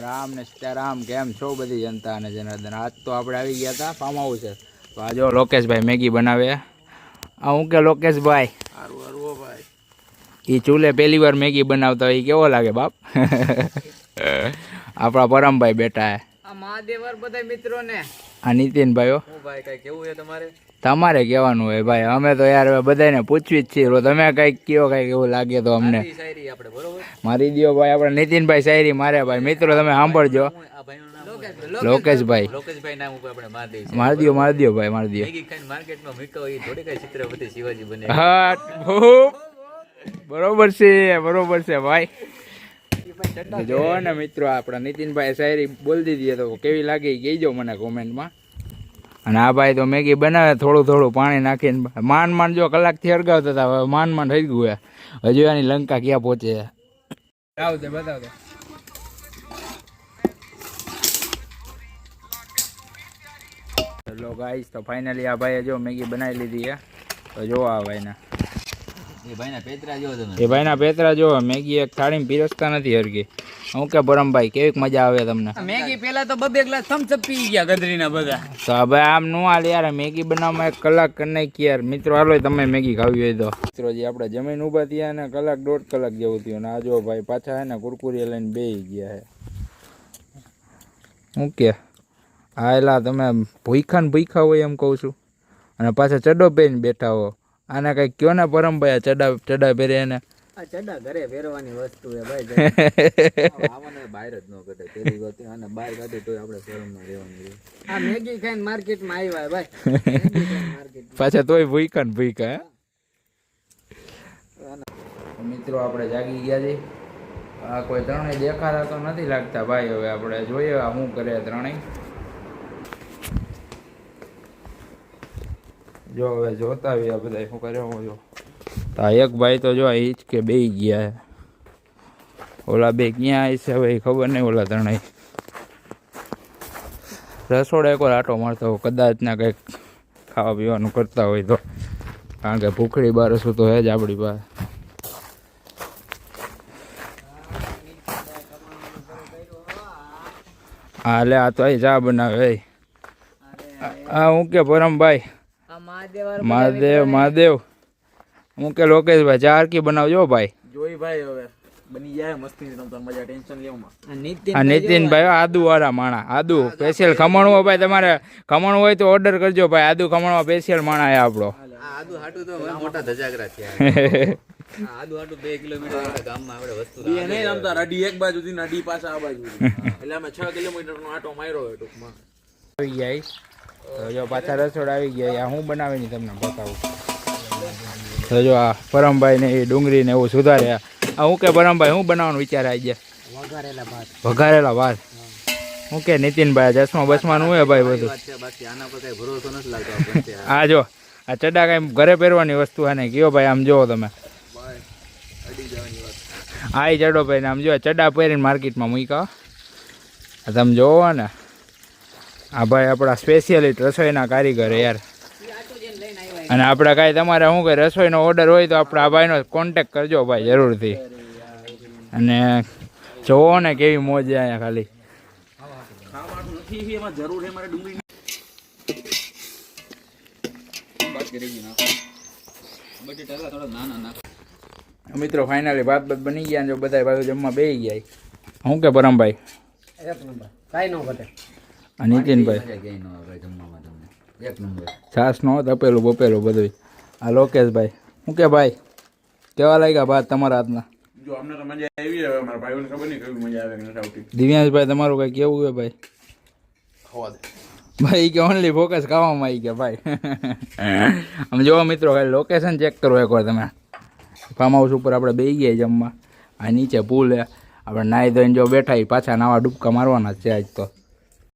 રામ ને સીતારામ. કેમ છો બધી જનતા અને જનાર્દન? આજ તો આપણે આવી ગયા હતા ફાર્મ હાઉસ છે. તો આ જો લોકેશભાઈ મેગી બનાવે. આ હું કે લોકેશભાઈ ભાઈ એ ચૂલે પહેલી વાર મેગી બનાવતા હોય, કેવો લાગે બાપ? આપણા પરમભાઈ બેઠા હે. આ મહાદેવર બધા મિત્રો ને આ નીતિનભાઈઓ ભાઈ કઈ કેવું છે તમારે કહેવાનું હોય ભાઈ. અમે તો યાર બધાને પૂછવી જ છીએ. તમે કઈક કયો, કઈક એવું લાગે તો અમને મારી દો ભાઈ. આપણે નીતિનભાઈ શાયરી મારે ભાઈ. મિત્રો તમે સાંભળજો. લોકેશભાઈ મારી દો ભાઈ, મારી દો. હા બરોબર છે ભાઈ. જો ને મિત્રો, આપણા નીતિનભાઈ શાયરી બોલી દીધી તો કેવી લાગી કહેજો મને કોમેન્ટમાં. અને આ ભાઈ તો મેગી બનાવે થોડું પાણી નાખીને. માંડ જો કલાકથી અરગાવતા હતા, હવે માંડ થઈ ગયું. હજુ એની લંકા ક્યાં પહોંચે? બતાવ દે. હેલો ગાઈસ, તો ફાઇનલી આ ભાઈએ જો મેગી બનાવી લીધી છે. તો જો આ ભાઈના પેતરા જો મેગી એક થાળીમાં પીરસતા નથી હરકી. હું કે પરમભાઈ કેવીક મજા આવે તમને? મેગી પેલા તો બબે ગ્લાસ થમ્સઅપ પી ગયા ગધરીના બધા. તો હવે આમ નો હાલ યાર. મેગી બનાવવામાં 1 કલાક કરી નાખી યાર. મિત્રો હાલો તમે મેગી ખાવી હોય તો. મિત્રો જે આપણે જમીન ઊભા થયા ને 1-1.5 કલાક જેવું થયું. ને આ જો ભાઈ પાછા હે ને કુરકુરી લઈને બેસી ગયા હે. હું કે હા એલા તમે ભૂખા હોય એમ કહું છું. અને પાછા ચડ્ડો પહેરીને બેઠા હો. આને કઈ કયો ને પરમભાઈ, ચડા પહેરે એને. આ ચડા ઘરે પહેરવાની વસ્તુ છે ભાઈ. આમને બહાર જ ન કઢે પેલી વાત. આને બહાર કાઢે તોય આપણે શરમમાં રહેવાનું. આ મેગી ખાઈને માર્કેટમાં આવ્યા ભાઈ. પાછા તોય ભૂખા. મિત્રો આપણે જાગી ગયા છીએ. આ કોઈ ત્રણેય દેખાતા તો નથી લાગતા ભાઈ. હવે આપણે જોઈએ શું કરે ત્રણેય. જો હવે જોતા આવ્યા બધા શું કરે. હું જો આ એક ભાઈ તો જો ઈ જ કે બેસી ગયા. ઓલા બે ક્યાં આવી છે હવે ખબર નહીં. ઓલા ત્રણેય રસોડા એક વાર આટો મારતા હોય કદાચ ના કંઈક ખાવા પીવાનું કરતા હોય તો. કારણ કે ભૂખડી બારસું તો હે જ આપણી પાસે. હા લે આ તો અહીં ચા બનાવે. હા હું કે પરમભાઈ મહાદેવ હું કે લોકેશભાઈ ચા હરકી બનાવજો ભાઈ. જોઈ ભાઈ હવે બની જાય મસ્તી મજા. ટેન્શન લેવામાં. આ નીતિનભાઈ આદુ વાળા માણા. આદુ સ્પેશિયલ ખમણવો ભાઈ. તમારે ખમણ હોય તો ઓર્ડર કરજો ભાઈ. આદુ ખમણવા સ્પેશિયલ માણા છે આપણો. આદુ હાટુ તો મોટા ધજાગરા છે. આદુ હાટુ 2 કિલોમીટર ગામમાં આપણે વસ્તુ એ નહીં રમતા. રડી એક બાજુ થી નડી પાછા આ બાજુ. એટલે અમે 6 કિલોમીટરનો આટો માર્યો હોય ટૂંકમાં. આવી જાય તો જો પાછા રસોડા આવી ગયા. હું બનાવીને તમને બતાવું. તો જો આ પરમભાઈ ને એ ડુંગળી ને એવું સુધાર્યા. આ હું કે પરમભાઈ શું બનાવવાનું વિચાર આવી ગયા? વઘારેલા ભાત. હું કે નીતિનભાઈ ચશ્મા બસમાં નું હોય ભાઈ બધું. હા જો આ ચડા કઈ ઘરે પહેરવાની વસ્તુ હે ને કયો ભાઈ. આમ જોવો તમે આ ચડો ભાઈ આમ જો ચડા પહેરીને માર્કેટમાં મૂક્યા. તમે જોવો ને આ ભાઈ આપણા સ્પેશિયલિસ્ટ રસોઈના કારીગર યાર. અને આપણે કાંઈ તમારે શું કે રસોઈનો ઓર્ડર હોય તો આપણે આ ભાઈનો કોન્ટેક કરજો ભાઈ જરૂરથી. અને જોવો ને કેવી મોજ છે અહીંયા ખાલી. મિત્રો ફાઇનલી ભાત બની ગયા. જો બધા ભાઈઓ જમવા બેસી ગયા. શું કે પરમભાઈ? કાંઈ ન ઘટે. નીતિનભાઈ છાસ નો તપેલું બપેલું બધું. આ લોકેશભાઈ શું કે ભાઈ કેવા લાગ્યા ભાત તમારા હાથના? જો અમને તો મજા આવી. હવે મારા ભાઈઓને ખબર નહીં કેવી મજા આવે કે નથી આવતી. દિવ્યાંશભાઈ તમારું કઈ કેવું છે ભાઈ? ખવા દે ભાઈ કે ઓનલી ફોકસ ખાવામાં આવી ગયા ભાઈ. આમ જોવો મિત્રો ખાલી લોકેશન ચેક કરો એકવાર તમે. ફાર્મ હાઉસ ઉપર આપણે બેસી ગયા જમવા. આ નીચે પુલ આપણે નાહી ધોઈને જો બેઠા પાછા નવા ડૂબકા મારવાના છે આજ તો.